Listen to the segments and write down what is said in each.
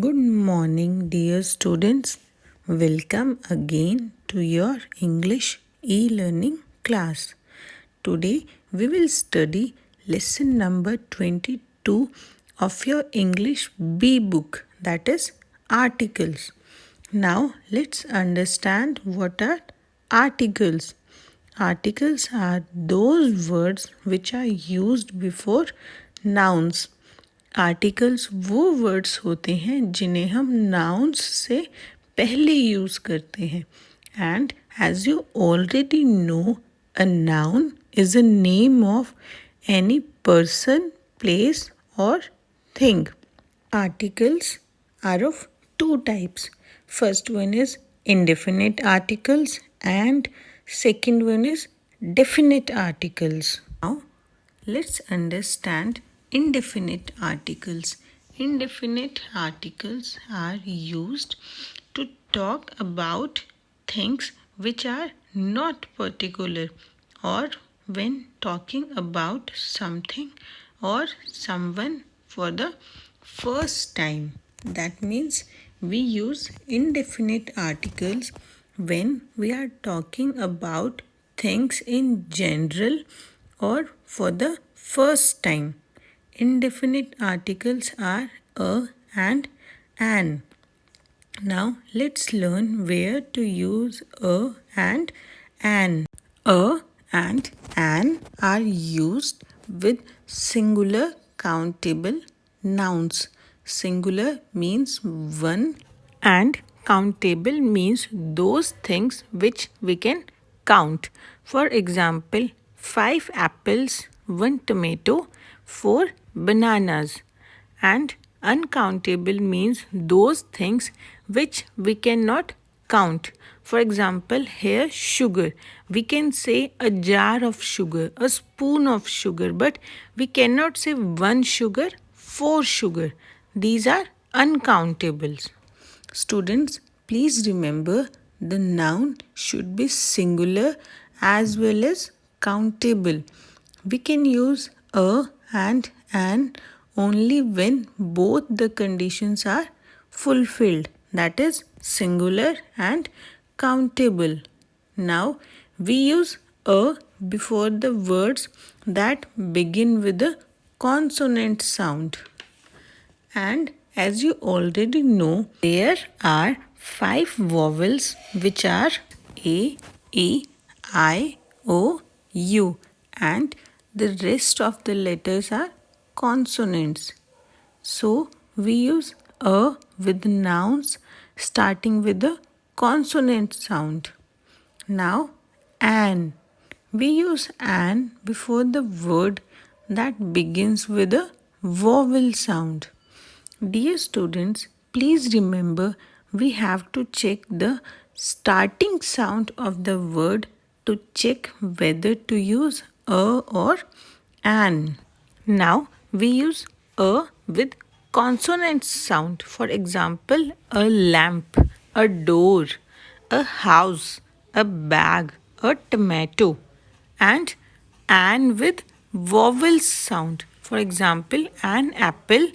Good morning, dear students. Welcome again to your English e-learning class. Today we will study lesson number 22 of your English B book, that is articles. Now let's understand what are articles. Articles are those words which are used before nouns. Articles वो words होते हैं जिन्हें हम nouns से पहले use करते हैं and as you already know a noun is a name of any person place और thing. Articles are of two types. First one is indefinite articles and second one is definite articles. Now let's understand indefinite articles. Indefinite articles are used to talk about things which are not particular or when talking about something or someone for the first time. That means we use indefinite articles when we are talking about things in general or for the first time. Indefinite articles are a and an. Now let's learn where to use a and an. A and an are used with singular countable nouns. Singular means one and countable means those things which we can count. For example, 5 apples, 1 tomato, 4 bananas. And uncountable means those things which we cannot count. For example, here sugar. We can say a jar of sugar, a spoon of sugar, but we cannot say 1 sugar, 4 sugar. These are uncountables. Students, please remember the noun should be singular as well as countable. We can use a and an only when both the conditions are fulfilled, that is singular and countable. Now we use a before the words that begin with a consonant sound. And as you already know, there are 5 vowels which are A, E, I, O, U, and the rest of the letters are consonants. So we use a with nouns starting with the consonant sound. Now an. We use an before the word that begins with a vowel sound. Dear students, please remember we have to check the starting sound of the word to check whether to use a or an. Now we use a with consonant sound. For example, a lamp, a door, a house, a bag, a tomato, and an with vowel sound. For example, an apple,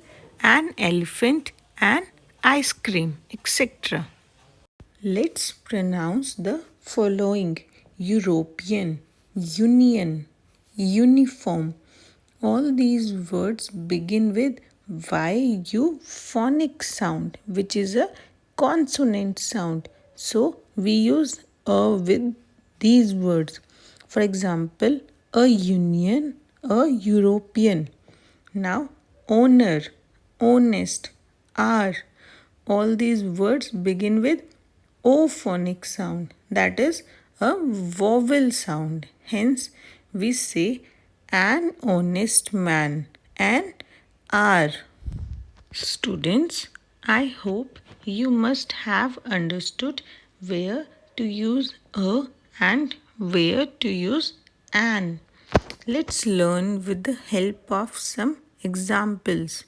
an elephant, an ice cream, etc. Let's pronounce the following: European, Union, uniform. All these words begin with YU phonic sound, which is a consonant sound. So we use a with these words. For example, a union, a European. Now, owner, honest, are. All these words begin with O phonic sound, that is a vowel sound. Hence, we say an honest man and are. Students, I hope you must have understood where to use a and where to use an. Let's learn with the help of some examples.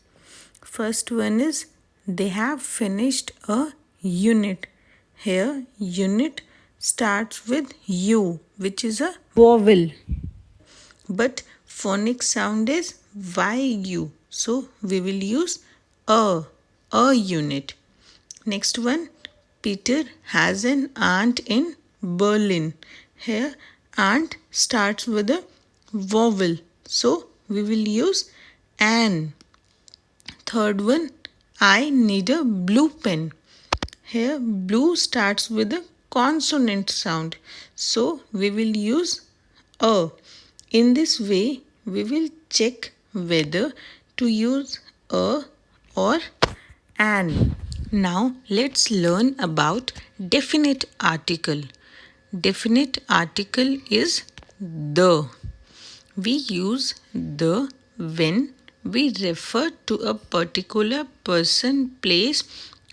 First one is they have finished a unit. Here unit starts with U, which is a vowel. But phonic sound is YU. So we will use a. a unit. Next one, Peter has an aunt in Berlin. Here, aunt starts with a vowel, so we will use an. Third one, I need a blue pen. Here, blue starts with a consonant sound, so we will use a. In this way, we will check whether to use a or an. Now, let's learn about definite article. Definite article is the. We use the when we refer to a particular person, place,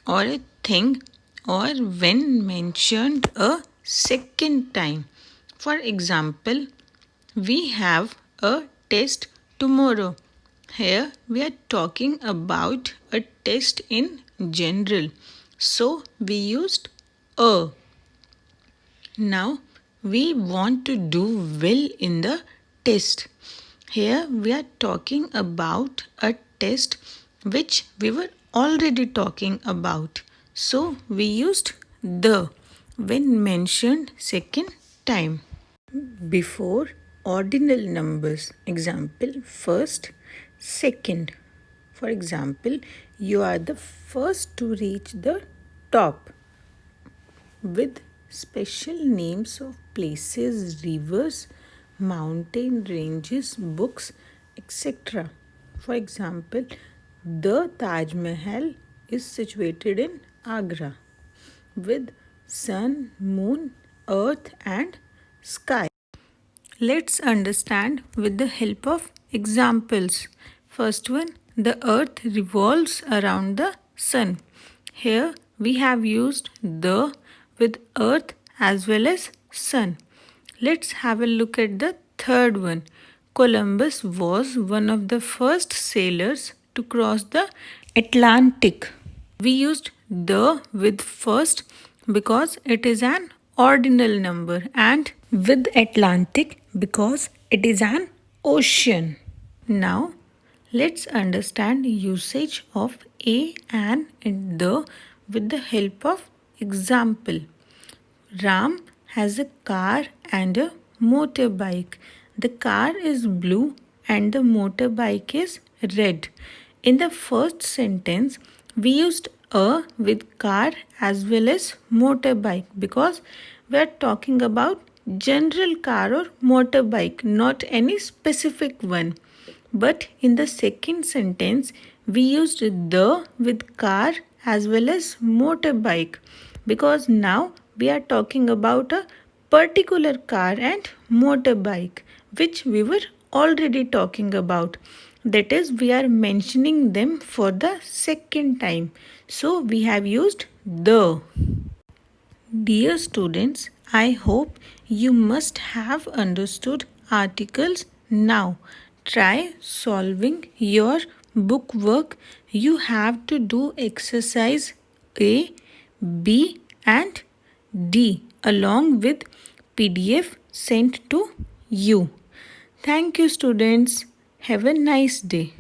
or a thing, or when mentioned a second time. For example, we have a test tomorrow. Here we are talking about a test in general. So we used a. Now we want to do well in the test. Here we are talking about a test which we were already talking about. So we used the when mentioned second time. Before ordinal numbers, example first, second. For example, you are the first to reach the top with special names of places, rivers, mountain ranges, books, etc. For example, the Taj Mahal is situated in Agra with sun, moon, earth, and sky. Let's understand with the help of examples. First one, the earth revolves around the sun. Here we have used the with earth as well as sun. Let's have a look at the third one. Columbus was one of the first sailors to cross the Atlantic. We used the with first because it is an ordinal number and with Atlantic because it is an ocean. Now let's understand usage of a, an and the with the help of example. Ram has a car and a motorbike. The car is blue and the motorbike is red. In the first sentence, we used a with car as well as motorbike because we are talking about general car or motorbike, not any specific one. But in the second sentence, we used the with car as well as motorbike because now we are talking about a particular car and motorbike which we were already talking about. That is, we are mentioning them for the second time. So we have used the. Dear students, I hope you must have understood articles now. Try solving your book work. You have to do exercise A, B and D along with PDF sent to you. Thank you students. Have a nice day.